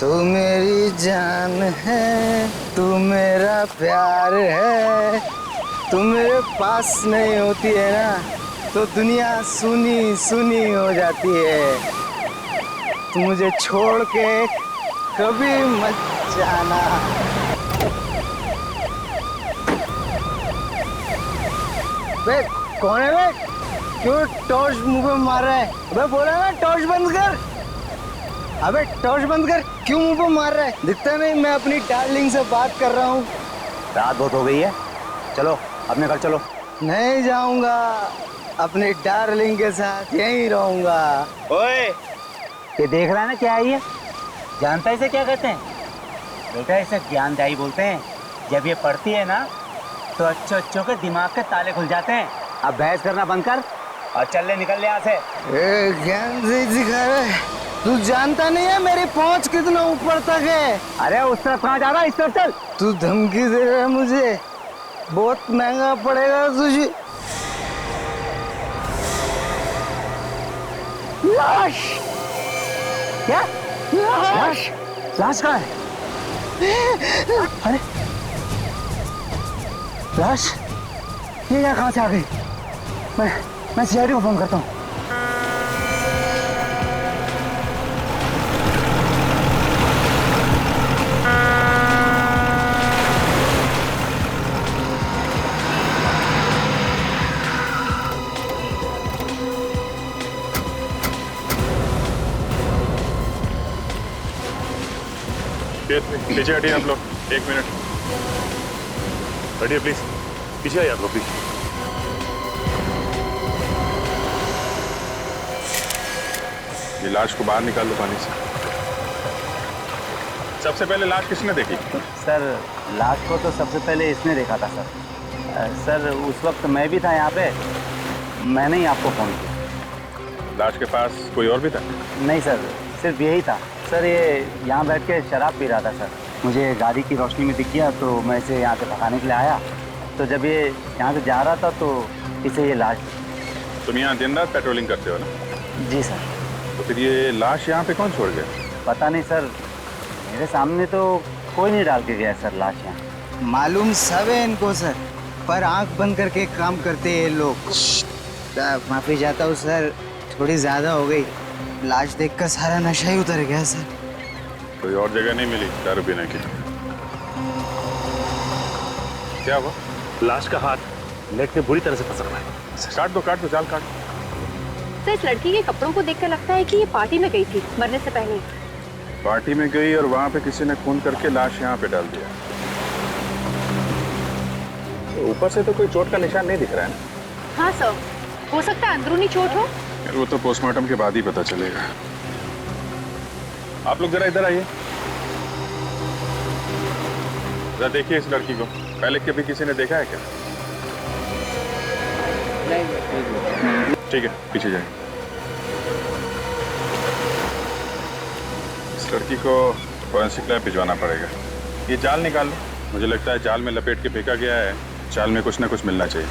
तू मेरी जान है, तू मेरा प्यार है। तू मेरे पास नहीं होती है ना तो दुनिया सुनी सुनी हो जाती है। तू मुझे छोड़ के कभी मत जाना। बे कौन है बे? क्यों टॉर्च मुंह पे मार रहा है? अबे बोला ना टॉर्च बंद कर। अबे टॉर्च बंद कर, क्यों मुंह पे मार रहा है? दिखता नहीं मैं अपनी डार्लिंग से बात कर रहा हूँ। रात बहुत हो गई है, चलो अपने घर चलो। नहीं जाऊंगा, अपनी डार्लिंग के साथ यहीं रहूंगा। ओए, ये देख रहा है ना क्या है ये? जानता है इसे क्या कहते हैं? बेटा इसे ज्ञानदायी बोलते हैं। जब ये पढ़ती है ना तो अच्छों के दिमाग के ताले खुल जाते हैं। अब बहस करना बंद कर और चल ले, निकल ले यहाँ से। ज्ञान से दिखा रहे, तू जानता नहीं है मेरी पहुंच कितना ऊपर तक है। अरे उस तरफ कहाँ जा रहा है? इस तरफ चल। तू धमकी दे रहा है मुझे, बहुत महंगा पड़ेगा तुझे। लाश? क्या लाश? लाश कहाँ है? अरे लाश ये यहाँ कहाँ से आ गई? मैं सीआईडी को फोन करता हूँ। पीछे हटिए आप लोग, 1 मिनट। हटिए प्लीज, पीछे आइए आप लोग, प्लीज। ये लाश को बाहर निकाल लो पानी से। सबसे पहले लाश किसने देखी? सर लाश को तो सबसे पहले इसने देखा था सर। सर उस वक्त मैं भी था यहाँ पे, मैंने ही आपको फोन किया। लाश के पास कोई और भी था? नहीं सर, सिर्फ यही था सर। ये यहाँ बैठ के शराब पी रहा था सर। मुझे गाड़ी की रोशनी में दिख गया तो मैं इसे यहाँ से भगाने के लिए आया। तो जब ये यहाँ से जा रहा था तो इसे ये लाश दिखी। तुम यहाँ दिन रात पेट्रोलिंग करते हो ना? जी सर। तो फिर ये लाश यहाँ पे कौन छोड़ गया? पता नहीं सर, मेरे सामने तो कोई नहीं डाल के गया सर लाश यहाँ। मालूम सब है इनको सर, पर आंख बंद करके काम करते हैं ये लोग। माफी चाहता हूँ सर, थोड़ी ज्यादा हो गई। लाश देखकर सारा नशा ही उतर गया सर। कोई और जगह नहीं मिली दारू पीने की? क्या हुआ? लाश का हाथ नेट में बुरी तरह से फंसा हुआ है। काट दो जाल काट। सर इस लड़की के कपड़ों को देखकर लगता है कि ये पार्टी में गई थी मरने से पहले। पार्टी में गई और वहां पे किसी ने खून करके लाश यहाँ पे डाल दिया। तो ऊपर से तो कोई चोट का निशान नहीं दिख रहा है ना? हाँ सर, हो सकता है अंदरूनी चोट हो। यार वो तो पोस्टमार्टम के बाद ही पता चलेगा। आप लोग जरा इधर आइए, जरा देखिए इस लड़की को। पहले कभी किसी ने देखा है क्या? नहीं। ठीक है, पीछे जाइए। इस लड़की को फॉरेंसिक लैब भिजवाना पड़ेगा। ये जाल निकाल लो, मुझे लगता है जाल में लपेट के फेंका गया है। जाल में कुछ ना कुछ मिलना चाहिए।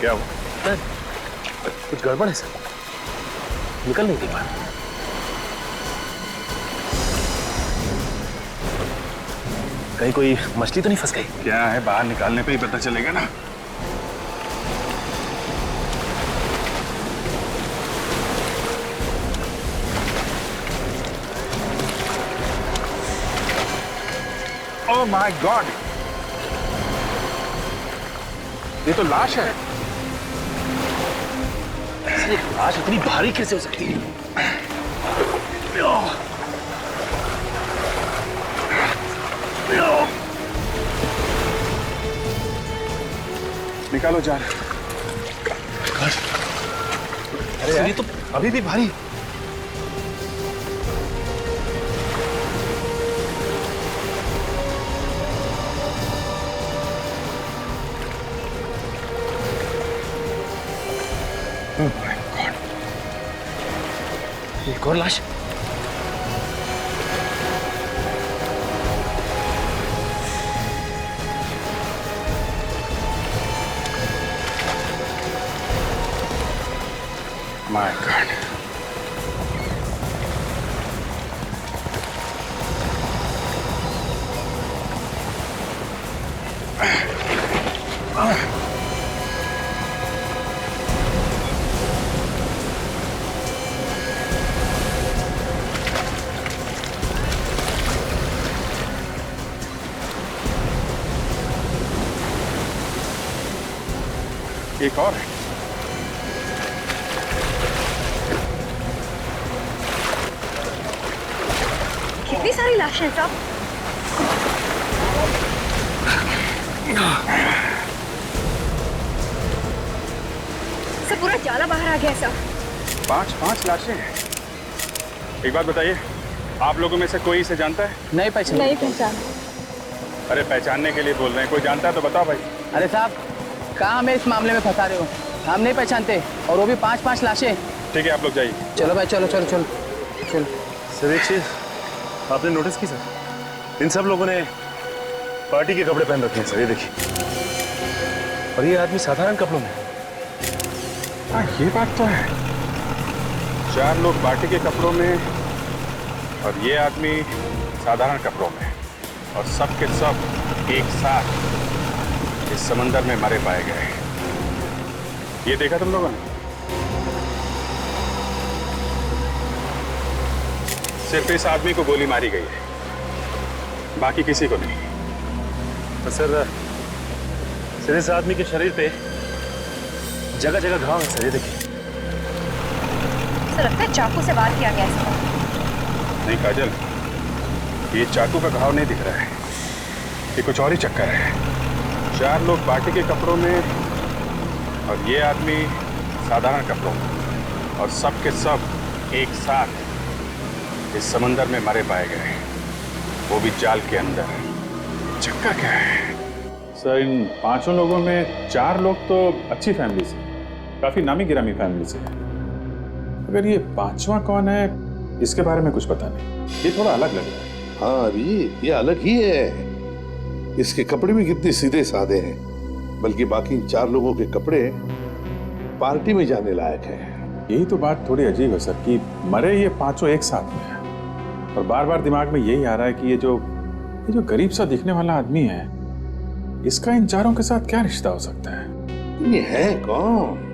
क्या हुआ? सर कुछ गड़बड़ है सर, निकल नहीं पा रहा। कहीं कोई मछली तो नहीं फंस गई? क्या है, बाहर निकालने पे ही पता चलेगा ना। ओह माय गॉड, ये तो लाश है। एक लाश इतनी भारी कैसे हो सकती है? निकालो जाल। अरे ये तो अभी भी भारी। एक और लाश। My God. एक और है। कितनी सारी लाशें हैं साहब। सब पूरा जाला बाहर आ गया है साहब। 5 लाशें हैं। एक बात बताइए, आप लोगों में से कोई इसे जानता है? नहीं पहचान। नहीं पहचान। अरे पहचानने के लिए बोल रहे हैं, कोई जानता है तो बताओ भाई। अरे साहब, कहाँ हमें इस मामले में फंसा रहे हो? हम नहीं पहचानते, और वो भी 5 लाशें। ठीक है, आप लोग जाइए। चलो भाई, चलो चलो चलो चलो। सर एक चीज आपने नोटिस की सर, इन सब लोगों ने पार्टी के कपड़े पहन रखे हैं सर, ये देखिए। और ये आदमी साधारण कपड़ों में। हाँ, ये बात तो है। 4 लोग पार्टी के कपड़ों में और ये आदमी साधारण कपड़ों में, और सब के सब एक साथ इस समंदर में मरे पाए गए। ये देखा तुम लोगों ने? सिर्फ इस आदमी को गोली मारी गई है, बाकी किसी को नहीं। तो सर इस आदमी के शरीर पे जगह जगह घाव है सर, ये देखिए। सर लगता है चाकू से वार किया गया है इसको। नहीं काजल, ये चाकू का घाव नहीं दिख रहा है, ये कुछ और ही चक्कर है। 4 लोग पार्टी के कपड़ों में और ये आदमी साधारण कपड़ों में, और सब के सब एक साथ इस समंदर में मरे पाए गए, वो भी जाल के अंदर। चक्कर क्या है? सर, इन 5 लोगों में 4 लोग तो अच्छी फैमिली से, काफी नामी गिरामी फैमिली से है। अगर ये 5वां कौन है, इसके बारे में कुछ पता नहीं। ये थोड़ा अलग लग रहा है। हाँ अभी ये अलग ही है। इसके कपड़े भी कितने सीधे साधे हैं, बल्कि बाकी 4 लोगों के कपड़े पार्टी में जाने लायक हैं। यही तो बात थोड़ी अजीब है सर, कि मरे ये 5 एक साथ में है, और बार बार दिमाग में यही आ रहा है कि ये जो गरीब सा दिखने वाला आदमी है, इसका इन 4 के साथ क्या रिश्ता हो सकता है? ये है कौन?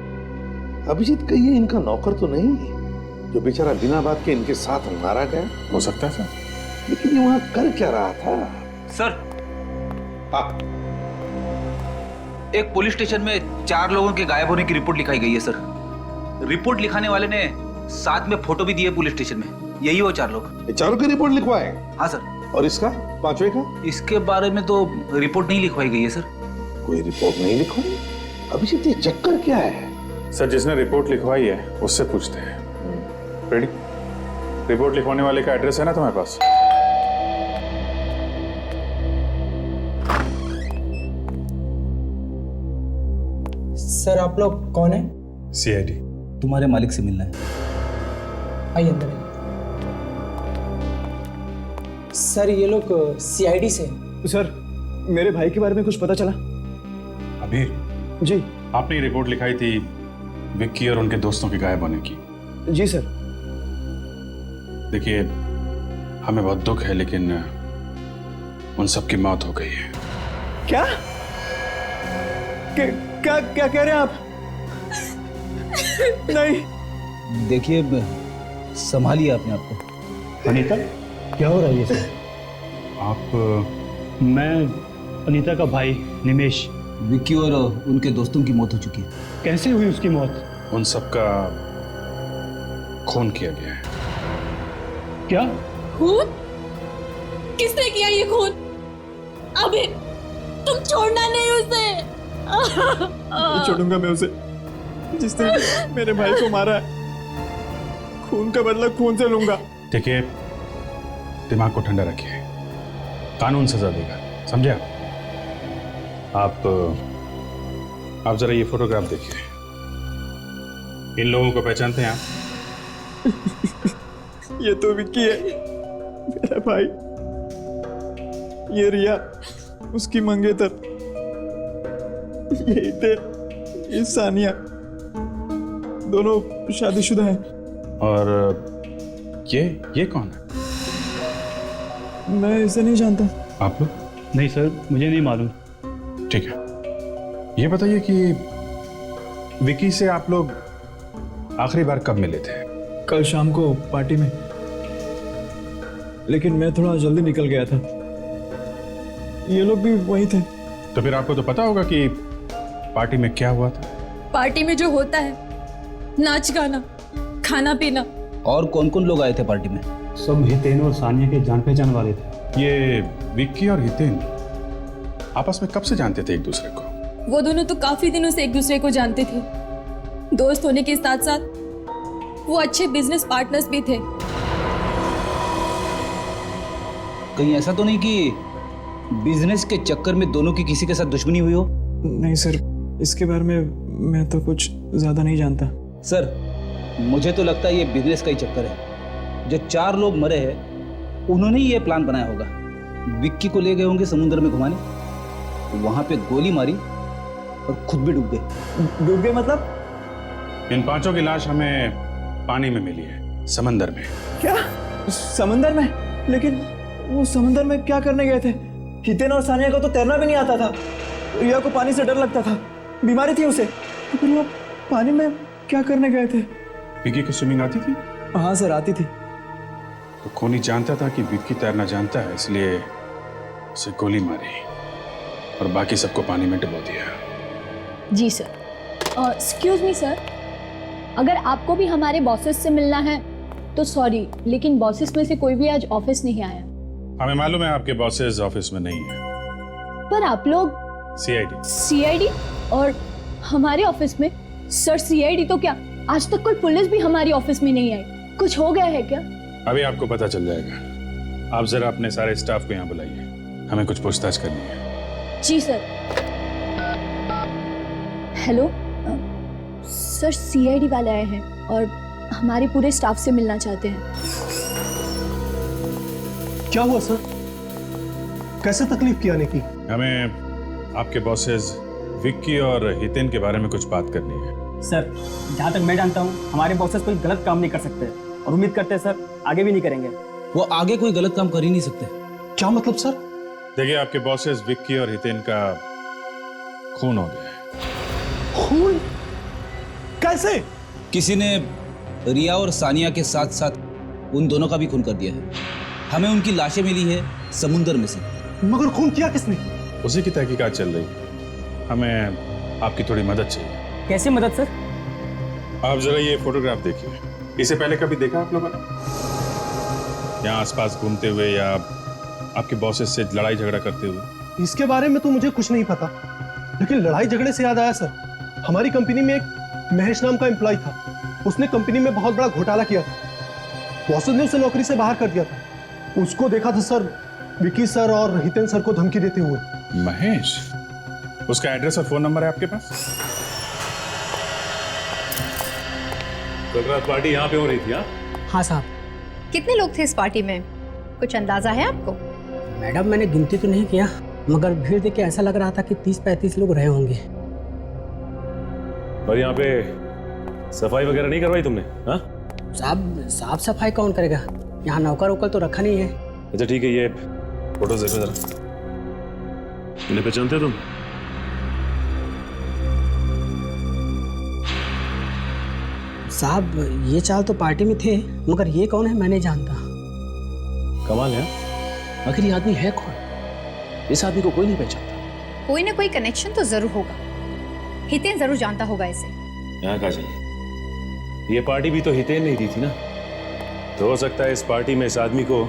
अभिजीत कहिए इनका नौकर तो नहीं, जो बेचारा बिना बात के इनके साथ मारा गया? हो सकता है सर। लेकिन ये वहां कर क्या रहा था? सर, हाँ, एक पुलिस स्टेशन में 4 लोगों के गायब होने की रिपोर्ट लिखाई गई है सर। रिपोर्ट लिखाने वाले ने साथ में फोटो भी दी है पुलिस स्टेशन में। यही वो 4 लोग। ये 4 की रिपोर्ट लिखवाए? हाँ सर। और इसका 5वें का? इसके बारे में तो रिपोर्ट नहीं लिखवाई गई है सर। कोई रिपोर्ट नहीं लिखवाई? अभिजीत ये चक्कर क्या है? सर, जिसने रिपोर्ट लिखवाई है उससे पूछते हैं। रेडी? रिपोर्ट लिखवाने वाले का एड्रेस है ना तुम्हारे पास? सर आप लोग कौन है? CID। तुम्हारे मालिक से मिलना है। आइए अंदर आइए। सर ये लोग CID से। सर मेरे भाई के बारे में कुछ पता चला? अबीर जी। आपने ये रिपोर्ट लिखाई थी विक्की और उनके दोस्तों के गायब होने की। जी सर। देखिए, हमें बहुत दुख है, लेकिन उन सब की मौत हो गई है। क्या क्या क्या कह रहे हैं आप? नहीं। देखिए, संभालिए अपने आप को। अनीता, क्या हो रहा है ये सर? आप? मैं अनीता का भाई निमेश। विक्की और उनके दोस्तों की मौत हो चुकी है। कैसे हुई उसकी मौत? उन सब का खून किया गया है। क्या खून? किसने किया ये खून? अबे तुम छोड़ना नहीं उसे। नहीं छोड़ूंगा मैं उसे, जिसने मेरे भाई को मारा है। खून का बदला खून से लूंगा। देखिए, दिमाग को ठंडा रखिए, कानून सजा देगा, समझे आप? आप जरा ये फोटोग्राफ देखिए। इन लोगों को पहचानते हैं आप? ये तो विक्की है, मेरा भाई। ये रिया, उसकी मंगेतर। ये सानिया, दोनों शादीशुदा हैं। और ये कौन है? मैं इसे नहीं जानता। आप लोग? नहीं सर, मुझे नहीं मालूम। ठीक है, ये बताइए कि विकी से आप लोग आखिरी बार कब मिले थे? कल शाम को पार्टी में, लेकिन मैं थोड़ा जल्दी निकल गया था। ये लोग भी वहीं थे। तो फिर आपको तो पता होगा कि पार्टी में क्या हुआ था। पार्टी में जो होता है, नाच गाना, खाना पीना। और कौन कौन लोग आए थे पार्टी में? सब हितेन और सानिया के जान पहचान वाले थे। ये विक्की और हितेन आपस में कब से जानते थे एक दूसरे को? वो दोनों तो काफी दिनों से एक दूसरे को जानते थे। दोस्त होने के साथ साथ वो अच्छे बिजनेस पार्टनर्स भी थे। कहीं ऐसा तो नहीं कि बिजनेस के चक्कर में दोनों की किसी के साथ दुश्मनी हुई हो? नहीं सर, इसके बारे में मैं तो कुछ ज्यादा नहीं जानता। सर, मुझे तो लगता है ये बिजनेस का ही चक्कर है। जो 4 लोग मरे हैं उन्होंने ही ये प्लान बनाया होगा। विक्की को ले गए होंगे समुद्र में घुमाने, वहां पे गोली मारी और खुद भी डूब गए। डूब गए मतलब? इन 5 की लाश हमें पानी में मिली है, समंदर में। क्या? समंदर में? लेकिन वो समंदर में क्या करने गए थे? हितेन और सानिया को तो तैरना भी नहीं आता था। रिया को पानी से डर लगता था, बीमारी थी उसे, तो फिर वो पानी में क्या करने गए थे? विक्की को स्विमिंग आती थी? हाँ सर, आती थी। तो खूनी जानता था कि विक्की तैरना जानता है, इसलिए उसे गोली मारी और बाकी सबको पानी में डुबो दिया। जी सर। एक्सक्यूज मी सर, अगर आपको भी हमारे बॉसेस से मिलना है तो सॉरी, लेकिन बॉसेस में से कोई भी आज ऑफिस नहीं आया। हमें मालूम है आपके बॉसेस ऑफिस में नहीं है। पर आप लोग सीआईडी और हमारे ऑफिस में? सर, सीआईडी तो क्या, आज तक कोई पुलिस भी हमारी ऑफिस में नहीं आई। कुछ हो गया है क्या? अभी आपको पता चल जाएगा। आप जरा अपने सारे स्टाफ को यहाँ बुलाइए, हमें कुछ पूछताछ करनी है। जी सर। हेलो सर, सीआईडी वाले आए हैं और हमारे पूरे स्टाफ से मिलना चाहते हैं। क्या हुआ सर? कैसे तकलीफ की आने की? हमें आपके बॉसेस विक्की और हितेन के बारे में कुछ बात करनी है। सर, जहाँ तक मैं जानता हूँ हमारे बॉसेस कोई गलत काम नहीं कर सकते और उम्मीद करते हैं सर आगे भी नहीं करेंगे। वो आगे कोई गलत काम कर ही नहीं सकते। क्या मतलब सर? देखिए, आपके बॉसेस विक्की और हितेन का खून हो गया है। खून? कैसे? किसी ने रिया और सानिया के साथ साथ उन दोनों का भी खून कर दिया है। हमें उनकी लाशें मिली है समुद्र में से। मगर खून किया किसने? उसी की तहकीकात चल रही है। हमें आपकी थोड़ी मदद चाहिए। कैसे मदद सर? आप जरा ये फोटोग्राफ देखिए। इसे पहले कभी देखा आप लोगों ने? यहाँ आसपास घूमते हुए या आपके बॉसेस से लड़ाई झगड़ा करते हुए? इसके बारे में तो मुझे कुछ नहीं पता, लेकिन लड़ाई झगड़े से याद आया सर, हमारी कंपनी में एक महेश नाम का एम्प्लॉय था। उसने कंपनी में बहुत बड़ा घोटाला किया था। बॉसेस ने उसे नौकरी से बाहर कर दिया था। उसको देखा था सर, विकी सर और हितेन सर को धमकी देते हुए। महेश? उसका एड्रेस और फोन नंबर है आपके पास? कल रात पार्टी यहाँ पे हो रही थी? हाँ साहब। कितने लोग थे इस पार्टी में, कुछ अंदाजा है आपको? मैडम, मैंने गिनती तो नहीं किया, मगर भीड़ देख के ऐसा लग रहा था कि 30-35 लोग रहे होंगे। और यहाँ पे सफाई वगैरह नहीं करवाई तुमने? हाँ साहब, साफ सफाई कौन करेगा? यहाँ नौकर वोकर तो रखा नहीं है। अच्छा ठीक है, ये फोटो देखो जरा। इन्हें पहचानते हो तुम? साहब, ये चाल तो पार्टी में थे, मगर ये कौन है मैं नहीं जानता। कमाल है। आखिर ये आदमी है कौन? इस आदमी को कोई नहीं पहचानता। कोई ना कोई कनेक्शन तो जरूर होगा। हितेन जरूर जानता होगा इसे। यहाँ काजल, ये पार्टी भी तो हितेन नहीं दी थी ना, तो हो सकता है इस पार्टी में इस आदमी को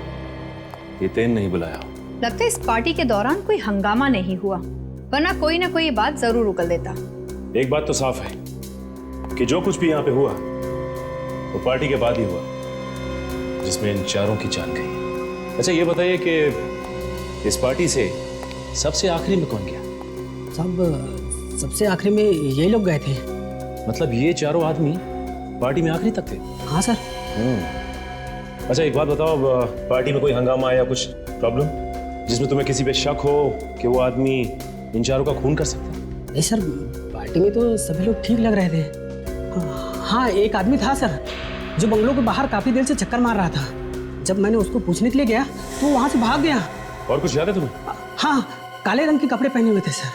हितेन नहीं बुलाया। लगता है इस पार्टी के दौरान कोई हंगामा नहीं हुआ, वरना कोई ना कोई बात जरूर उगल देता। एक बात तो साफ है कि जो कुछ भी यहाँ पे हुआ वो पार्टी के बाद ही हुआ, जिसमें इन चारों की जान गई। अच्छा ये बताइए कि इस पार्टी से सबसे आखिरी में कौन गया? साहब, सबसे आखिरी में ये लोग गए थे। मतलब ये चारों आदमी पार्टी में आखिरी तक थे? हाँ सर। अच्छा एक बात बताओ, पार्टी में कोई हंगामा या कुछ प्रॉब्लम जिसमें तुम्हें किसी पे शक हो कि वो आदमी इन चारों का खून कर सकता है? नहीं सर, पार्टी में तो सभी लोग ठीक लग रहे थे। हाँ, एक आदमी था सर जो बंगलों के बाहर काफी देर से चक्कर मार रहा था। जब मैंने उसको पूछने के लिए गया तो वो वहां से भाग गया। और कुछ याद है तुम्हें? हाँ, काले रंग के कपड़े पहने हुए थे सर।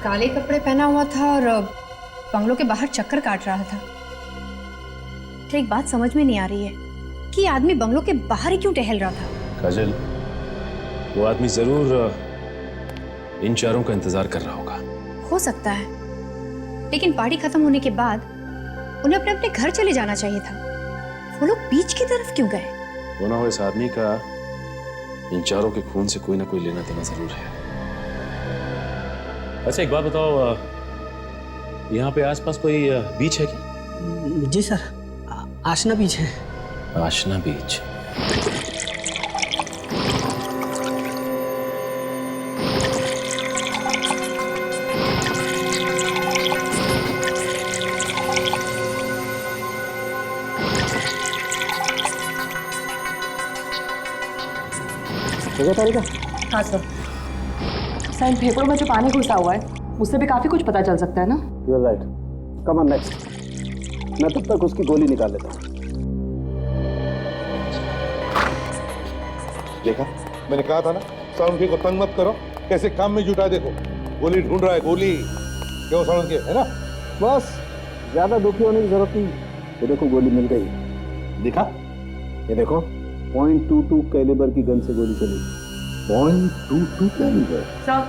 काले कपड़े पहना हुआ था और बंगलों के बाहर चक्कर काट रहा था। तो एक बात समझ में नहीं आ रही है कि ये आदमी बंगलों के बाहर ही क्यों टहल रहा था। काजल, वो आदमी जरूर इन चारों का इंतजार कर रहा होगा। हो सकता है, लेकिन पार्टी खत्म होने के बाद उन्हें अपने अपने घर चले जाना चाहिए था। वो लोग बीच की तरफ क्यों गए? वो ना हो इस आदमी का इन चारों के खून से कोई ना कोई लेना देना जरूर है। अच्छा एक बात बताओ, यहाँ पे आसपास कोई बीच है क्या? जी सर, आशना बीच है। आशना बीच। हाँ सर। सर, इन फेफड़ों में जो पानी घुसा हुआ है उससे भी काफी कुछ पता चल सकता है ना? You are right. Come on next. मैं तब तक उसकी गोली निकाल लेता हूँ। देखा, मैंने कहा था ना, साउंड को तंग मत करो। कैसे काम में जुटा, देखो गोली ढूंढ रहा है। गोली क्यों साउंड के, है ना? बस ज्यादा दुखी होने की जरूरत नहीं। ये देखो गोली मिल गई। दिखा, ये देखो .22 कैलिबर की गन से गोली चली। .22 कैलिबर। सर,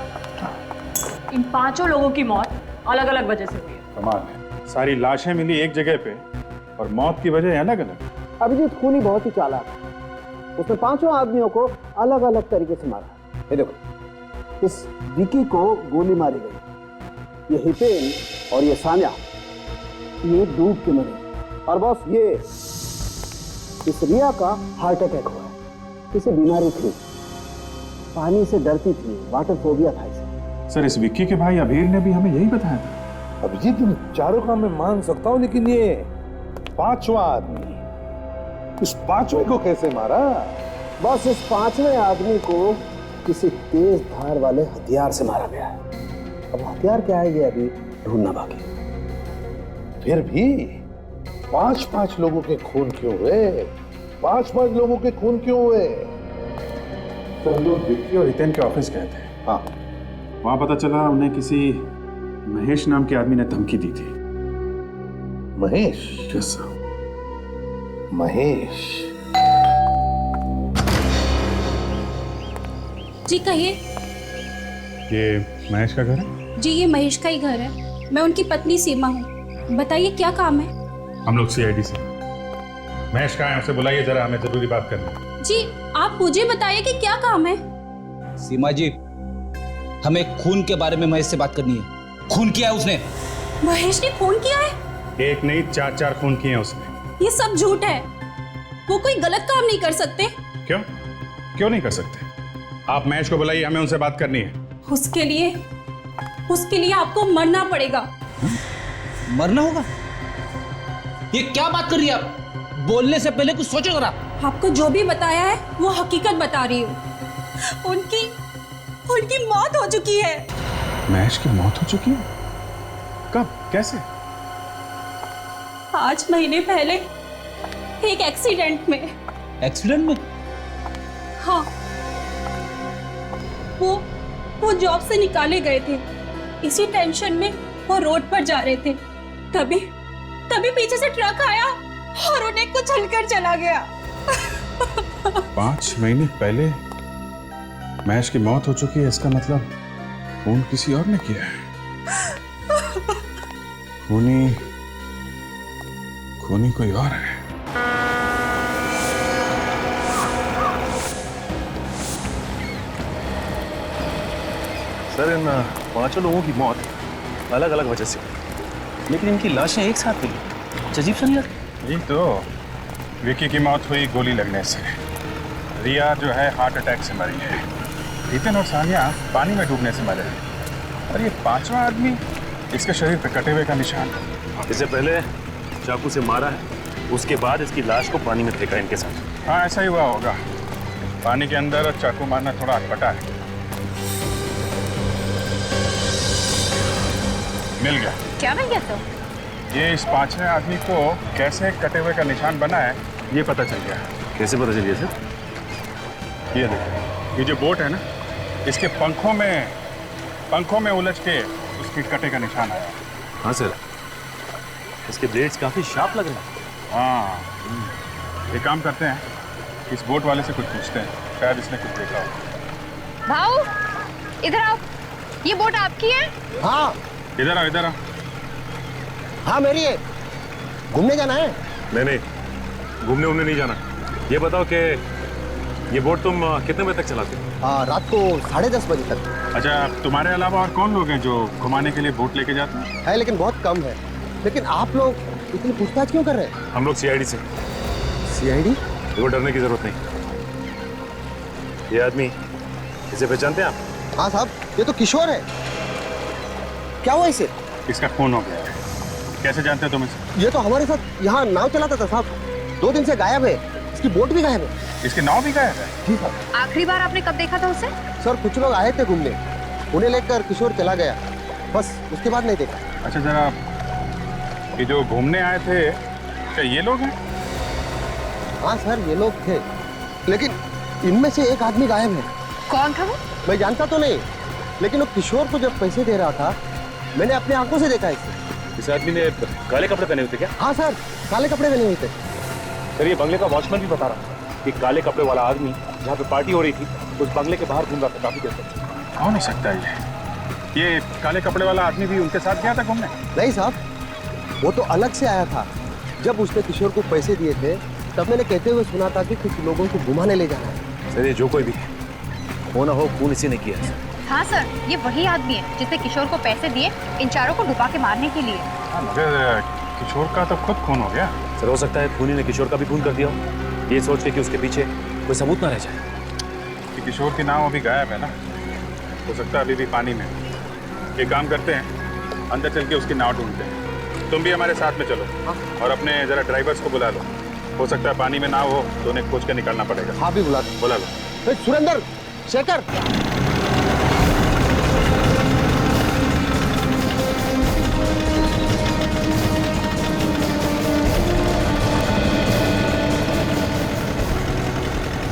इन 5 लोगों की मौत अलग अलग वजह से हुई है। कमाल है, सारी लाशें मिली एक जगह पे और मौत की वजह अलग अलग। अभिजीत खूनी बहुत ही चालाक है। उसने 5 आदमियों को अलग अलग तरीके से मारा। ये देखो, इस विकी को गोली मारी गई, ये हितेन और ये सान्या ये डूब के मरे। और बॉस, ये इस रिया का हार्ट अटैक हुआ है। इसे बीमारी थी, पानी से डरती थी, वाटर फोबिया था इसे। सर, इस विक्की के भाई अभीर ने भी हमें यही बताया था। अभिजीत, इन चारों का मैं मान सकता हूँ, लेकिन ये 5वां आदमी, इस 5वें को कैसे मारा? बस इस 5वें आदमी को किसी तेज धार वाले हथियार से मारा गया है। अब हथियार क्या है ये अभी ढूंढना बाकी। फिर भी 5-5 लोगों के खून क्यों हुए? 5-5 लोगों के खून क्यों हुए? तो हम लोग विक्की और हितेन के ऑफिस गए थे। हाँ, वहां पता चला उन्हें किसी महेश नाम के आदमी ने धमकी दी थी। महेश? Yes sir. महेश? जी कहिए। ये महेश का घर है? जी ये महेश का ही घर है। मैं उनकी पत्नी सीमा हूँ। बताइए क्या काम है? हम लोग सीआईडी से। महेश कहाँ है, उसे बुलाइए जरा, हमें जरूरी बात करनी है। जी आप मुझे बताइए कि क्या काम है। सीमा जी, हमें खून के बारे में महेश से बात करनी है। खून किया है उसने। महेश ने खून किया है? एक नहीं 4 खून किए हैं उसने। ये सब झूठ है। वो कोई गलत काम नहीं कर सकते। क्यों? क्यों नहीं कर सकते? आप महेश को बुलाइए, हमें उनसे बात करनी है। उसके लिए आपको मरना पड़ेगा। मरना होगा? ये क्या बात कर रही है आप? बोलने से पहले कुछ सोचो जरा। आपको जो भी बताया है वो हकीकत बता रही हूँ। उनकी मौत हो चुकी है। महेश की मौत हो चुकी है? कब? कैसे? 5 महीने पहले एक एक्सीडेंट में। एक्सीडेंट में? हाँ, वो जॉब से निकाले गए थे। इसी टेंशन में वो रोड पर जा रहे थे, तभी पीछे से ट्रक आया और उन्हें कुचलकर चला गया। 5 महीने पहले महेश की मौत हो चुकी है, इसका मतलब खून किसी और ने किया है। खूनी कोई और है। सर, इन 5 लोगों की मौत अलग अलग वजह से, लेकिन इनकी लाशें एक साथ मिली। अजीब सा नहीं लगता? यही तो, विकी की मौत हुई गोली लगने से, रिया जो है हार्ट अटैक से मरी है, हितेन और सानिया पानी में डूबने से मरे हैं, और ये 5वां आदमी, इसके शरीर पे कटे हुए का निशान है। इससे पहले चाकू से मारा है, उसके बाद इसकी लाश को पानी में फेंका इनके साथ। हाँ, ऐसा ही हुआ होगा। पानी के अंदर चाकू मारना थोड़ा अटपटा है। मिल गया। क्या मिल गया? तो ये इस पांचवें आदमी को कैसे कटे हुए का निशान बना है ये पता चल गया। कैसे पता चलिए सर? ये देखो, ये जो बोट है ना, इसके पंखों में उलझ के उसके कटे का निशान आया। हाँ सर, इसके ब्लेड्स काफी शार्प लग रहे हैं। हाँ, एक काम करते हैं, इस बोट वाले से कुछ पूछते हैं, शायद इसने कुछ देखा हो। भाऊ इधर आओ, ये बोट आपकी है? हाँ इधर आओ, इधर आओ। हाँ मेरी है। घूमने जाना है? नहीं, घूमने उमने नहीं जाना। ये बताओ कि ये बोट तुम कितने बजे तक चलाते हो? रात को 10:30 बजे तक अच्छा, तुम्हारे अलावा और कौन लोग हैं जो घुमाने के लिए बोट लेके जाते हैं? है, लेकिन बहुत कम है। लेकिन आप लोग इतनी पूछताछ क्यों कर रहे हैं? हम लोग सीआईडी से। सीआईडी? देखो, डरने की जरूरत नहीं। ये आदमी, इसे पहचानते हैं आप? हाँ साहब, ये तो किशोर है। क्या हुआ इसे? इसका खून हो गया है। कैसे जानते हो तुम इसे? ये तो हमारे साथ यहाँ नाव चलाता था साहब। 2 दिन से गायब है। इसकी बोट भी गायब है। इसकी नाव भी गायब है? जी साहब। आखिरी बार आपने कब देखा था उसे? सर, कुछ लोग आए थे घूमने, उन्हें लेकर किशोर चला गया, बस उसके बाद नहीं देखा। अच्छा, जरा ये जो घूमने आए थे, क्या ये लोग हैं? हाँ सर, ये लोग थे, लेकिन इनमें से एक आदमी गायब है। कौन था वो? मैं जानता तो नहीं, लेकिन वो किशोर को जब पैसे दे रहा था, मैंने अपनी आंखों से देखा इसे। इस आदमी ने काले कपड़े पहने हुए थे क्या? हाँ सर, काले कपड़े पहने हुए थे। सर, ये बंगले का वॉचमैन भी बता रहा था कि काले कपड़े वाला आदमी जहाँ पे पार्टी हो रही थी उस बंगले के बाहर घूम रहा था काफी देर तक। कौन हो सकता है ये काले कपड़े वाला आदमी भी उनके साथ गया था घूमने? नहीं साहब, वो तो अलग से आया था। जब उसने किशोर को पैसे दिए थे, तब मैंने कहते हुए सुना था कि कुछ लोगों को घुमाने ले जाना है। सर, ये जो कोई भी हो ना हो, खून इसी ने किया है। हाँ सर, ये वही आदमी है जिसने किशोर को पैसे दिए इन चारों को डुबा के मारने के लिए। मगर किशोर का तो खुद खून हो गया। सर, हो सकता है खूनी ने किशोर का भी खून कर दिया हो, ये सोच के कि उसके पीछे कोई सबूत ना रह जाए। कि किशोर की नाव अभी गायब है ना, हो सकता है अभी भी पानी में। एक काम करते हैं, अंदर चल के उसकी नाव ढूंढते हैं। तुम भी हमारे साथ में चलो और अपने जरा ड्राइवर्स को बुला लो। हो सकता है पानी में नाव हो तो उन्हें खोज के निकालना पड़ेगा। हाँ भी बुला लो। सुरेंद्र, शेखर,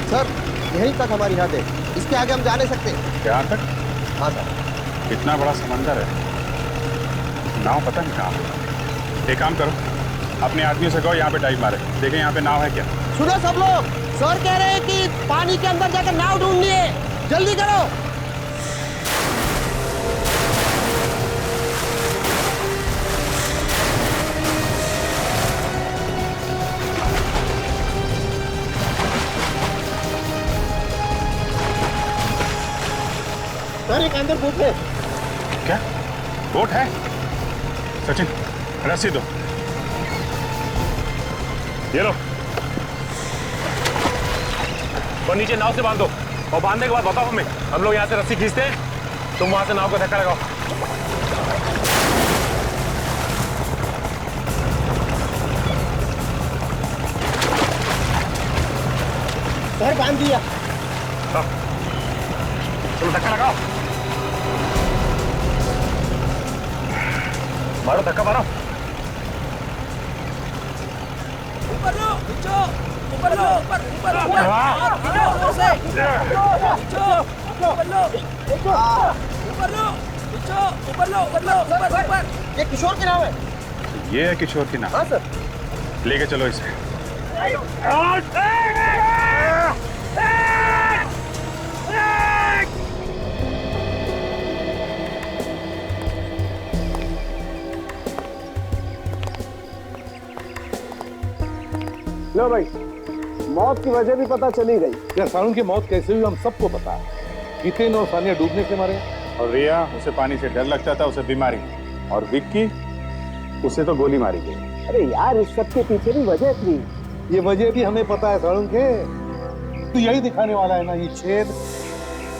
सर, यहीं तक हमारी हद है, इसके आगे हम जा नहीं सकते। यहाँ तक? हाँ सर। इतना बड़ा समंदर है, नाव पता नहीं कहाँ है। एक काम करो, अपने आदमियों से कहो यहाँ पे डाइव मारे, देखें यहाँ पे नाव है क्या। सुनो सब लोग, सर कह रहे हैं कि पानी के अंदर जाकर नाव ढूंढनी है, जल्दी करो। सर, एक अंदर बोट है। क्या बोट है? सचिन, रस्सी दो। ये लो, और नीचे नाव से बांध दो, और बांधने के बाद बताओ हमें। हम लोग यहाँ से रस्सी खींचते हैं, तुम वहां से नाव का धक्का लगाओ। सर, बांध दिया। तुम धक्का लगाओ, मारो धक्का मारो। ऊपर लो, नीचे, ऊपर लो, ऊपर, ऊपर, ऊपर, ऊपर से, नीचे, ऊपर लो, ऊपर लो, नीचे, ऊपर लो, ऊपर लो, ऊपर, ऊपर। ये किशोर की नाव है। ये है किशोर की नाव? हाँ सर। लेके चलो इसे। लो भाई, मौत की वजह भी पता चली गई। यार, सारुण की मौत कैसे हुई हम सबको पता है। हितेन और सानिया डूबने से मरे, और रिया, उसे पानी से डर लगता था, उसे बीमारी। और विक्की, उसे तो गोली मारी गई। अरे यार, इस सब के पीछे भी वजह थी। ये वजह भी हमें पता है सारुण के। तो यही दिखाने वाला है ना ये छेद।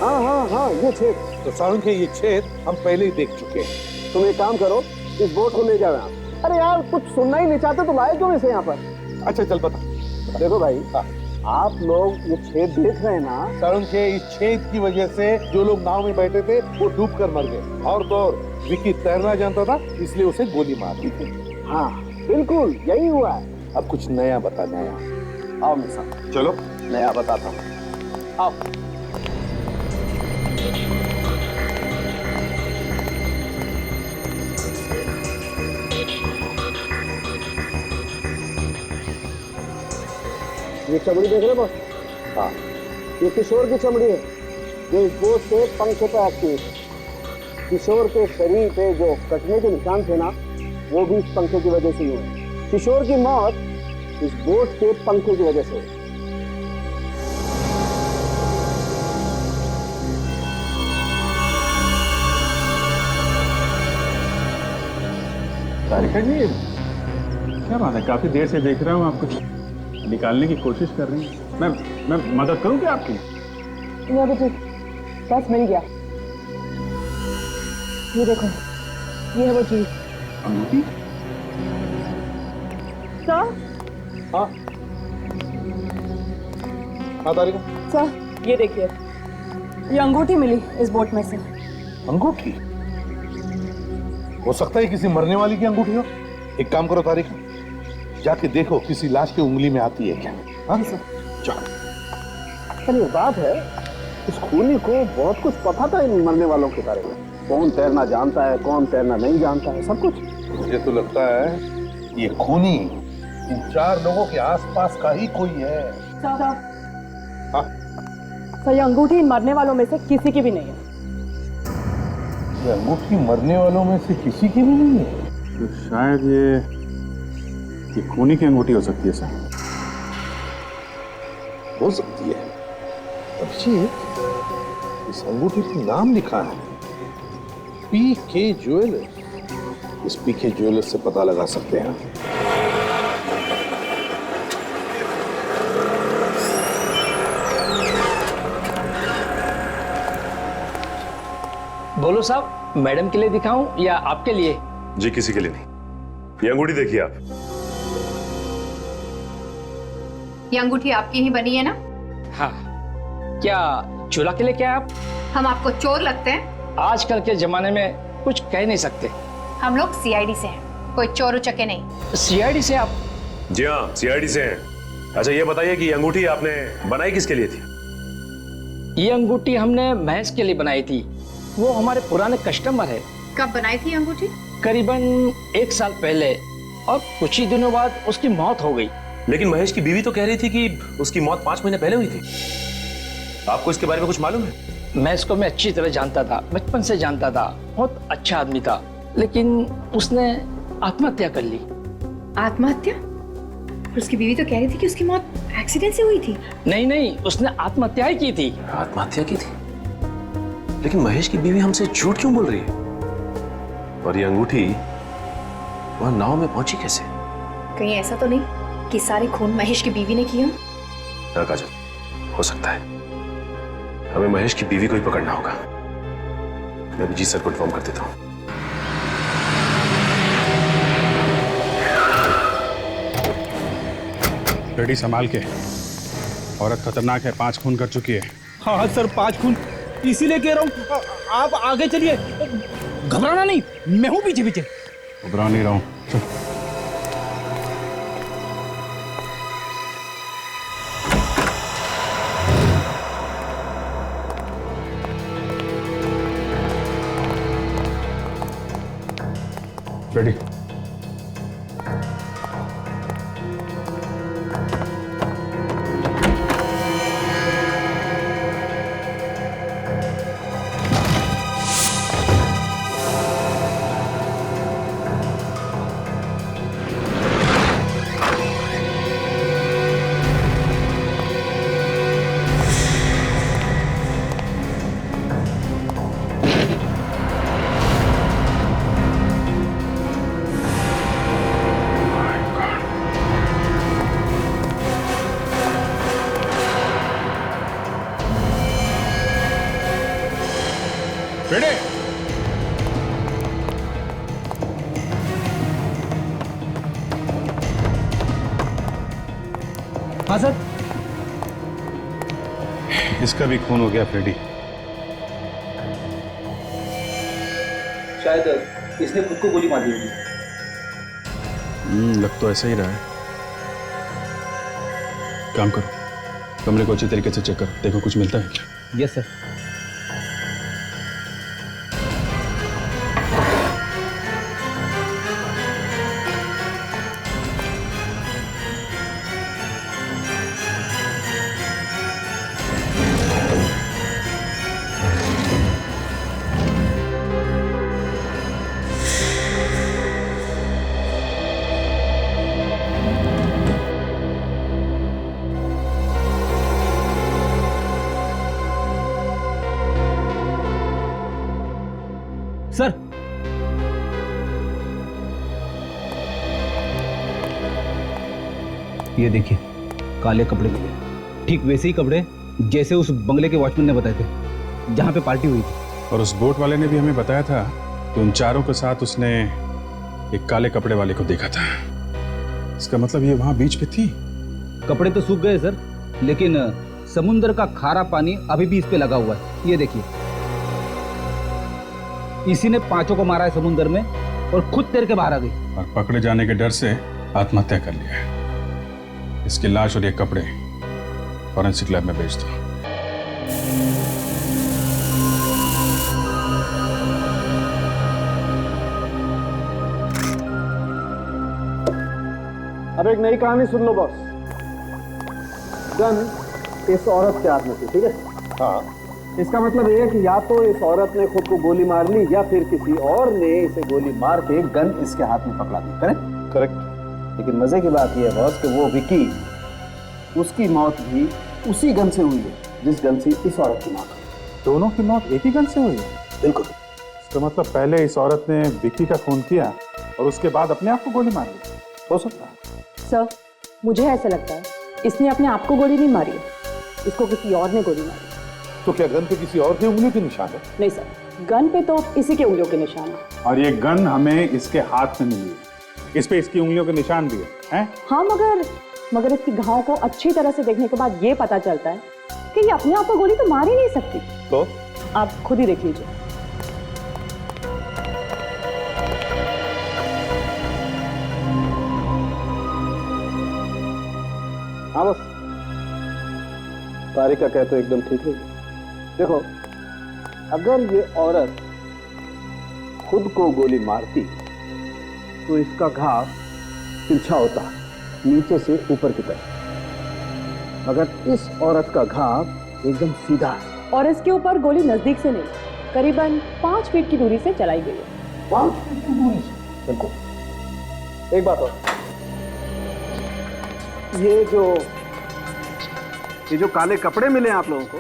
हाँ हाँ हाँ, ये छेद। तो सारुण के ये छेद हम पहले ही देख चुके हैं। तुम एक काम करो, इस बोट को ले जाओ यहाँ। अरे यार, कुछ सुनना ही नहीं चाहते तो लाए क्यों इसे यहाँ पर? अच्छा चल बता। देखो भाई, आप लोग ये छेद देख रहे हैं ना? सारुण के इस छेद की वजह से जो लोग नाव में बैठे थे वो डूब कर मर गए। और तो और विक्की तैरना जानता था, इसलिए उसे गोली मार दी थी। हाँ बिल्कुल यही हुआ है। अब कुछ नया बता, नया। आओ मेरे साथ, चलो नया बताता हूँ। आओ। ये चमड़ी देख रहे बॉस? हाँ, ये किशोर की चमड़ी है जो इस बोझ के पंखे पे एक्टिव है। किशोर के शरीर पे जो कटने के निशान थे ना, वो भी इस पंखे की वजह से ही हुए। किशोर की मौत इस बोझ के पंखे की वजह से हुई। तारिका जी, क्या बात है? काफी देर से देख रहा हूँ आप कुछ निकालने की कोशिश कर रही हैं। मैं मदद करूँ क्या आपकी? नहीं अभी ठीक, बस मिल गया। ये देखो, ये है वो चीज। अंगूठी? सर? हाँ हाँ तारिका। सर ये देखिए, ये अंगूठी मिली इस बोट में से। अंगूठी? हो सकता है किसी मरने वाली की अंगूठी हो। एक काम करो तारिका, जाके देखो किसी लाश की उंगली में आती है क्या। हाँ चलो। सर ये बात है, इस खूनी को बहुत कुछ पता था इन मरने वालों के बारे में। कौन तैरना जानता है, कौन तैरना नहीं जानता है, सब कुछ। मुझे तो लगता है ये खूनी इन 4 लोगों के आसपास का ही कोई है। सर हाँ? सर ये अंगूठी इन मरने वालों में से किसी की भी नहीं है। ये अंगूठी मरने वालों में से किसी की भी नहीं है? तो शायद ये खूनी की अंगूठी हो सकती है सर। हो सकती है। अभिजीत, इस अंगूठी पर नाम लिखा है PK ज्वेलर्स। इस PK ज्वेलर्स से पता लगा सकते हैं। बोलो साहब, मैडम के लिए दिखाऊं या आपके लिए? जी किसी के लिए नहीं। ये अंगूठी देखिए आप। ये अंगूठी आपकी ही बनी है ना? हाँ। क्या चोरा के लिए क्या आप? हम आपको चोर लगते हैं? आजकल के जमाने में कुछ कह नहीं सकते। हम लोग CID से हैं, कोई चोर उचक्के नहीं। CID से आप? जी हाँ, CID से हैं। अच्छा ये बताइए कि ये अंगूठी आपने बनाई किसके लिए थी? ये अंगूठी हमने महेश के लिए बनाई थी, वो हमारे पुराने कस्टमर है। कब बनाई थी अंगूठी? करीबन 1 साल पहले, और कुछ ही दिनों बाद उसकी मौत हो गई। लेकिन महेश की बीवी तो कह रही थी कि उसकी मौत 5 महीने पहले हुई थी। आपको इसके बारे में कुछ मालूम है? महेश को मैं अच्छी तरह जानता था, बचपन से जानता था, बहुत अच्छा आदमी था, लेकिन उसने आत्महत्या कर ली। आत्महत्या? उसकी बीवी तो कह रही थी कि उसकी मौत एक्सीडेंट से हुई थी। नहीं, उसने आत्महत्या ही की थी। आत्महत्या की थी? लेकिन महेश की बीवी हमसे झूठ क्यों बोल रही है? और ये अंगूठी वहां नाव में पहुंची कैसे? कहीं ऐसा तो नहीं कि सारे खून महेश की बीवी ने किया? हाँ काजल, हो सकता है। हमें महेश की बीवी को ही पकड़ना होगा। मैं अभिजीत सर को इन्फॉर्म कर देता हूँ। रेडी संभाल के। औरत खतरनाक है, 5 खून कर चुकी है। हाँ सर, 5 खून, इसीलिए कह रहा हूँ आप आगे चलिए, घबराना नहीं, मैं हूँ पीछे पीछे। घबरा नहीं रहा हूँ। रेडी। रेडी। हाँ सर। इसका भी खून हो गया फ्रेडी। शायद इसने खुद को गोली मारी होगी। लग तो ऐसा ही रहा है। काम करो, कमरे को अच्छी तरीके से चेक करो, देखो कुछ मिलता है क्या। Yes sir. सर, ये देखिए काले कपड़े मिले, ठीक वैसे ही कपड़े जैसे उस बंगले के वॉचमैन ने बताए थे जहां पे पार्टी हुई थी। और उस बोट वाले ने भी हमें बताया था कि उन चारों के साथ उसने एक काले कपड़े वाले को देखा था। इसका मतलब ये वहां बीच पे थी। कपड़े तो सूख गए सर, लेकिन समुद्र का खारा पानी अभी भी इस पे लगा हुआ है। ये देखिए, इसी ने पांचों को मारा है समुद्र में और खुद तैर के बाहर आ गई। और पकड़े जाने के डर से आत्महत्या कर लिया है। इसकी लाश और ये कपड़े फॉरेंसिक लैब में भेज दो। अब एक नई कहानी सुन लो बॉस। गन इस औरत के हाथ में थी, ठीक है? हाँ। इसका मतलब ये है कि या तो इस औरत ने खुद को गोली मार ली या फिर किसी और ने इसे गोली मार के गन इसके हाथ में पकड़ा दी। करेक्ट? करेक्ट। लेकिन मजे की बात यह है बॉस कि वो विकी, उसकी मौत भी उसी गन से हुई है जिस गन से इस औरत की मौत हुई। दोनों की मौत एक ही गन से हुई है? बिल्कुल। इसका मतलब पहले इस औरत ने विक्की का खून किया और उसके बाद अपने आप को गोली मार ली। हो सकता है सर, मुझे ऐसा लगता है इसने अपने आप को गोली नहीं मारी है, इसको किसी और ने गोली मारी। तो क्या गन पे किसी और के उंगलियों के निशान है? नहीं सर, गन पे तो इसी के उंगलियों के निशान है। और ये गन हमें इसके हाथ में मिली है, इस पे इसकी उंगलियों के निशान भी है? हाँ, मगर इसकी घाव को अच्छी तरह से देखने के बाद ये पता चलता है कि ये अपने आप को गोली तो मार ही नहीं सकती। तो आप खुद ही देख लीजिए। हाँ बस, तारिका कहते तो एकदम ठीक है। देखो, अगर ये औरत खुद को गोली मारती तो इसका घाव तिरछा होता, नीचे से ऊपर की तरफ। मगर इस औरत का घाव एकदम सीधा है। और इसके ऊपर गोली नजदीक से नहीं, करीबन 5 फीट की दूरी से चलाई गई है। 5 फीट की दूरी से? बिल्कुल। एक बात और, ये जो काले कपड़े मिले आप लोगों को,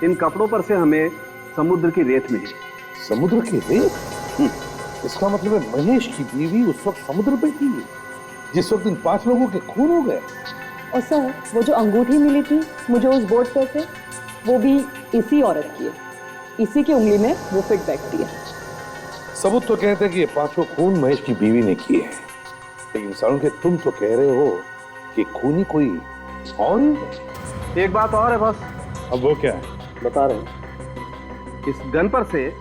इन कपड़ों पर से हमें समुद्र की रेत मिली। समुद्र की रेत? इसका मतलब है महेश की बीवी उस वक्त समुद्र पे थी जिस वक्त इन 5 लोगों के खून हो गए। और सर, वो जो अंगूठी मिली थी मुझे उस बोर्ड पे से, वो भी इसी औरत की है। इसी की उंगली में वो फिट बैठती है। सबूत तो कहते हैं कि ये 5 खून महेश की बीवी ने किए हैं, लेकिन सारुण के तुम तो कह रहे हो कि खूनी कोई और ही। एक बात और है बस। अब वो क्या है? बता रहे हैं। इस गन पर से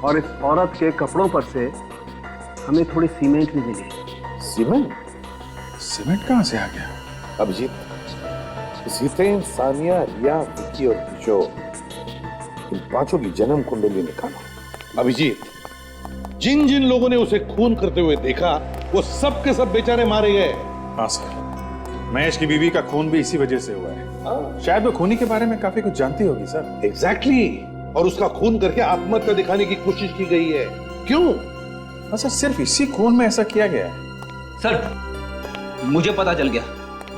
और इस औरत के कपड़ों पर से हमें थोड़ी सीमेंट भी मिली। सीमेंट? सीमेंट कहां से आ गया? अभिजीत, जितेन, सानिया, रिया, विक्की और किशोर, इन 5 की जन्म कुंडली निकालो। अभिजीत, जिन जिन लोगों ने उसे खून करते हुए देखा वो सब के सब बेचारे मारे गए। हाँ सर, महेश की बीवी का खून भी इसी वजह से हुआ है। शायद वो खूनी के बारे में काफी कुछ जानती होगी सर। एग्जैक्टली। और उसका खून करके आत्महत्या दिखाने की कोशिश की गई है। क्यों? हाँ सर, सिर्फ इसी खून में ऐसा किया गया है। सर, मुझे पता चल गया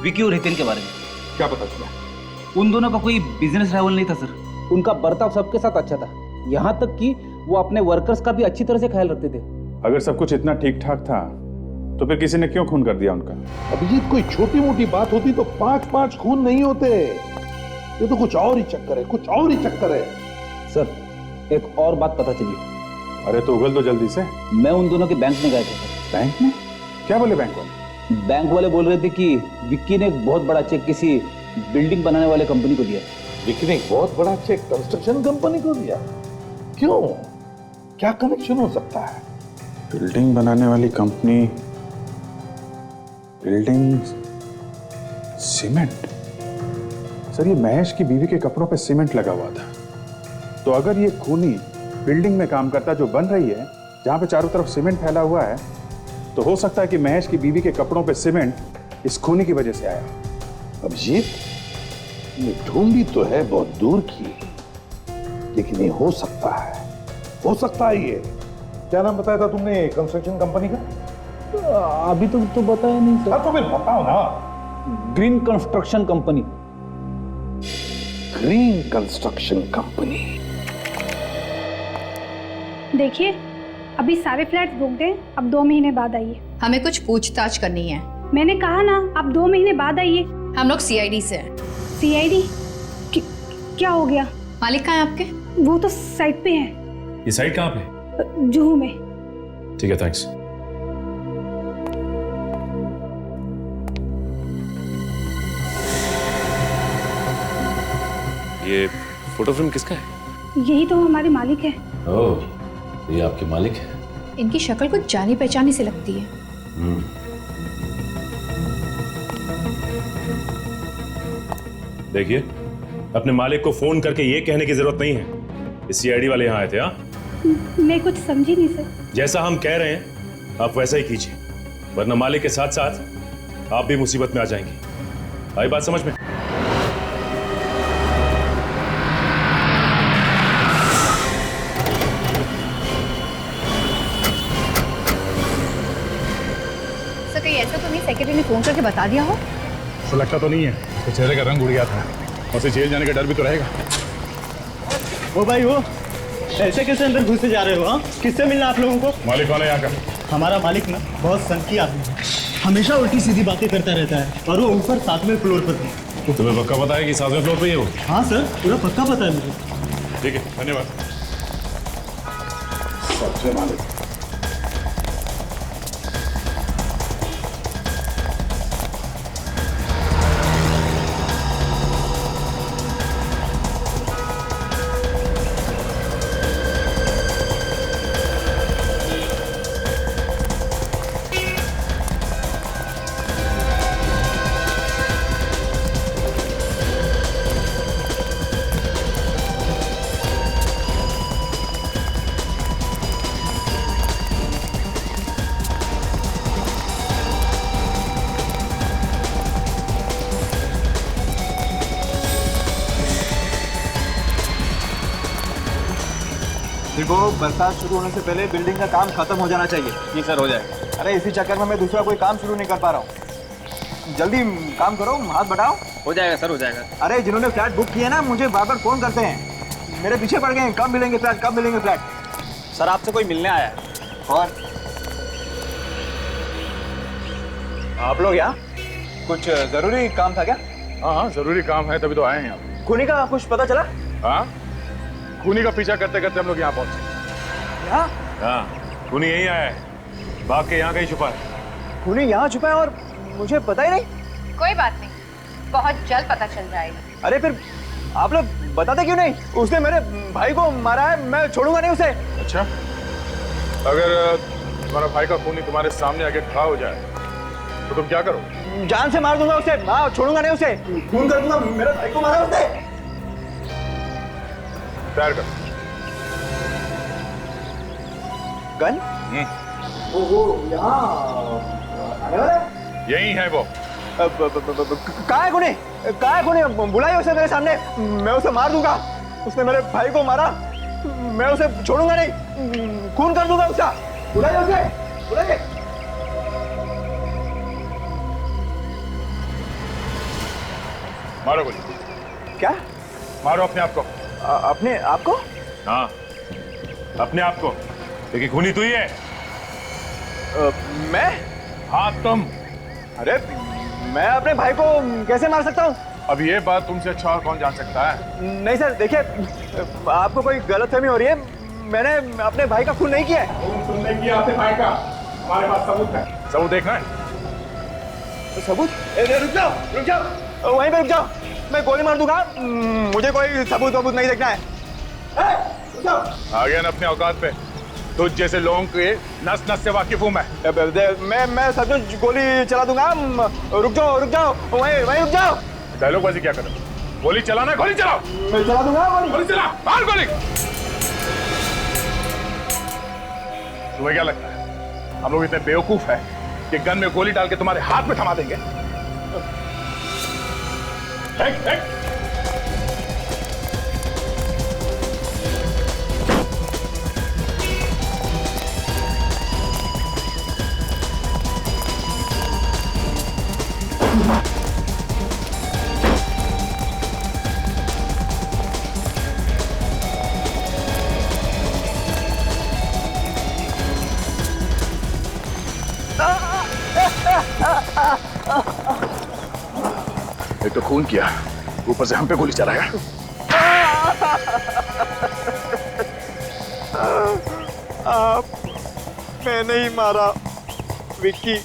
विकी और हितेन के बारे में। क्या पता चला? उन दोनों का कोई बिजनेस राइवल नहीं था सर। उनका बर्ताव सबके साथ अच्छा था, यहाँ तक कि वो अपने वर्कर्स का भी अच्छी तरह से ख्याल रखते थे। अगर सब कुछ इतना ठीक ठाक था तो फिर किसी ने क्यों खून कर दिया उनका? अभिजीत, कोई छोटी मोटी बात होती तो 5 खून नहीं होते। ये तो कुछ और ही चक्कर है, कुछ और ही चक्कर है। सर, एक और बात पता चली। अरे तो उगल दो जल्दी से। मैं उन दोनों के बैंक में गया था। बैंक में? क्या बोले बैंक वाले? बैंक वाले बोल रहे थे कि विक्की ने एक बहुत बड़ा चेक किसी बिल्डिंग बनाने वाले कंपनी को दिया। विक्की ने एक बहुत बड़ा चेक कंस्ट्रक्शन कंपनी को दिया? क्यों? क्या कनेक्शन हो सकता है? बिल्डिंग बनाने वाली कंपनी बिल्डिंग सीमेंट। सर, ये महेश की बीवी के कपड़ों पे सीमेंट लगा हुआ था, तो अगर ये खूनी बिल्डिंग में काम करता जो बन रही है, जहां पे चारों तरफ सीमेंट फैला हुआ है, तो हो सकता है कि महेश की बीवी के कपड़ों पे सीमेंट इस खूनी की वजह से आया। अभिजीत, ये ढूंढी तो है बहुत दूर की, लेकिन ये हो सकता है, हो सकता है। ये क्या नाम बताया था तुमने कंस्ट्रक्शन कंपनी का? अभी तो बताया नहीं सर। तो फिर बताओ ना। Green construction company. Green construction company. देखिए, अभी सारे फ्लैट बुक दें, अब 2 महीने बाद आइए। हमें कुछ पूछताछ करनी है। मैंने कहा ना, अब 2 महीने बाद आइए। हम लोग सीआईडी से हैं। सीआईडी? क्या हो गया? मालिक कहाँ है आपके? वो तो साइट पे है। ये साइट कहाँ पे? जुहू में। ठीक है, थैंक्स। ये फोटो फिल्म किसका है? यही तो हमारे मालिक है। ओह, ये आपके मालिक है। इनकी शक्ल कुछ जानी पहचानी से लगती है। देखिए, अपने मालिक को फोन करके ये कहने की जरूरत नहीं है कि सीआईडी वाले यहाँ आए थे। हाँ, मैं कुछ समझी नहीं सर। जैसा हम कह रहे हैं आप वैसा ही कीजिए, वरना मालिक के साथ साथ आप भी मुसीबत में आ जाएंगे। आई बात समझ में? सर, कहीं ऐसा तो नहीं सेक्रेटरी ने फोन करके बता दिया हो? ऐसा लगता तो नहीं है, तो चेहरे का रंग उड़ गया था, और उसे जेल जाने का डर भी तो रहेगा। वो भाई वो ऐसे कैसे अंदर घुसे जा रहे हो? हाँ, किससे मिलना आप लोगों को? मालिक कौन है यहाँ का? हमारा मालिक ना बहुत सनकी आदमी है, हमेशा उल्टी सीधी बातें करता रहता है, और वो ऊपर 7वें फ्लोर पर है। तुम्हें पक्का पता है कि 7वें फ्लोर पे ही हो? हाँ सर, पूरा पक्का पता है मुझे। ठीक है, धन्यवाद। सबसे मालिक। देखो, बरसात शुरू होने से पहले बिल्डिंग का काम खत्म हो जाना चाहिए। जी सर, हो जाएगा। अरे इसी चक्कर में मैं दूसरा कोई काम शुरू नहीं कर पा रहा हूँ। जल्दी काम करो, हाथ बढ़ाओ। हो जाएगा सर, हो जाएगा। अरे जिन्होंने फ्लैट बुक किए ना, मुझे बार बार फोन करते हैं, मेरे पीछे पड़ गए हैं, कब मिलेंगे फ्लैट, कब मिलेंगे फ्लैट। सर, आपसे कोई मिलने आया है। और आप लोग यहाँ कुछ जरूरी काम था क्या? हाँ, जरूरी काम है, तभी तो आए हैं यहाँ। खूनी का कुछ पता चला? हाँ, खूनी का पीछा करते करते हम लोग यहाँ पहुंचे। यहाँ? हाँ, खूनी यहीं आया है, भाग के यहाँ कहीं छुपा है। खूनी यहाँ छुपा है और मुझे पता ही नहीं? कोई बात नहीं, बहुत जल्द पता चल जाएगा। अरे फिर आप लोग बताते क्यों नहीं? उसने मेरे भाई को मारा है, मैं छोड़ूंगा नहीं उसे। अच्छा, अगर तुम्हारा भाई का खूनी तुम्हारे सामने आके खड़ा हो जाए तो तुम क्या करो? जान से मार दूंगा उसे, हाँ, छोड़ूंगा नहीं उसे, खून कर दूंगा। मेरे भाई को मारा उसने। तैयार कर। गन? वो यहाँ आने वाला है? यही है वो। कहाँ है खूनी? कहाँ है खूनी? बुलाइए उसे मेरे सामने, मैं उसे मार दूंगा। उसने मेरे भाई को मारा, मैं उसे छोड़ूंगा नहीं, खून कर दूंगा उसका। बुलाइए उसे, बुलाइए। मारो गोली। क्या? मारो अपने आप को। अपने आप को? हाँ, अपने आप को, लेकिन खूनी तू ही है। मैं? हाँ, तुम। अरे मैं अपने भाई को कैसे मार सकता हूँ? अब ये बात तुमसे अच्छा और कौन जान सकता है? नहीं सर, देखिए, आपको कोई गलतफहमी हो रही है। मैंने अपने भाई का खून नहीं किया है। तुमने किया अपने भाई का, हमारे पास सबूत है। सबूत देखना है? सबूत? रुक जाओ, रुक जाओ, वहीं पे रुक जाओ, मैं गोली मार दूंगा। मुझे कोई सबूत वबूत नहीं देखना है। रुक जाओ। आ गया ना अपने औकात पे? तुझ जैसे लोगों के नस नस से वाकिफ हूं मैं सचमुच गोली चला दूंगा। रुक जाओ वहीं रुक जाओ। डायलॉगबाजी क्या कर रहे हो? गोली चलाना, गोली चलाओ। मैं चला दूंगा गोली चला, मार गोली। तुम्हें क्या लगता है हम लोग इतने बेवकूफ हैं कि गन में गोली डाल के तुम्हारे हाथ में थमा देंगे? एक तो खून किया, ऊपर से हम पे गोली चलाया। मैं नहीं मारा विक्की,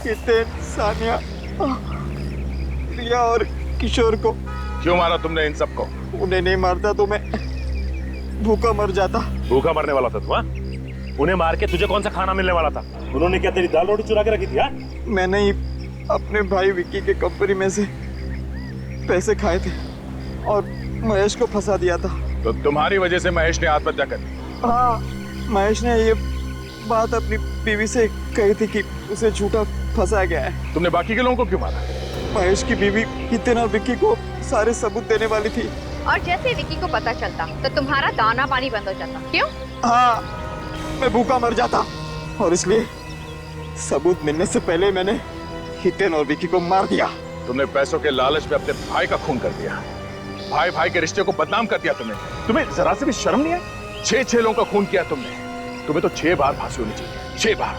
हितेन, सानिया, रिया और किशोर को। क्यों मारा तुमने इन सबको? उन्हें नहीं मारता तो मैं भूखा मर जाता। भूखा मरने वाला था तू? उन्हें मार के तुझे कौन सा खाना मिलने वाला था? उन्होंने क्या तेरी दाल रोटी चुरा के रखी थी? मैंने ही अपने भाई विक्की के कंपनी में से पैसे खाए थे और महेश को फंसा दिया था। तो तुम्हारी वजह से महेश ने आत्महत्या कर दी? हाँ, महेश ने ये बात अपनी बीवी से कही थी कि उसे झूठा फंसा गया है। तुमने बाकी के लोगों को क्यों मारा? महेश की बीवी हितेन और विक्की को सारे सबूत देने वाली थी। और जैसे विक्की को पता चलता तो तुम्हारा दाना पानी बंद हो जाता। क्यों? हाँ, मैं भूखा मर जाता और इसलिए सबूत मिलने से पहले मैंने हितेन और विक्की को मार दिया। तुमने पैसों के लालच में अपने भाई का खून कर दिया। भाई भाई के रिश्ते को बदनाम कर दिया तुमने। तुम्हें जरा से भी शर्म नहीं है? 6 लोगों का खून किया तुमने। तुम्हें तो 6 बार फांसी होनी चाहिए, 6 बार।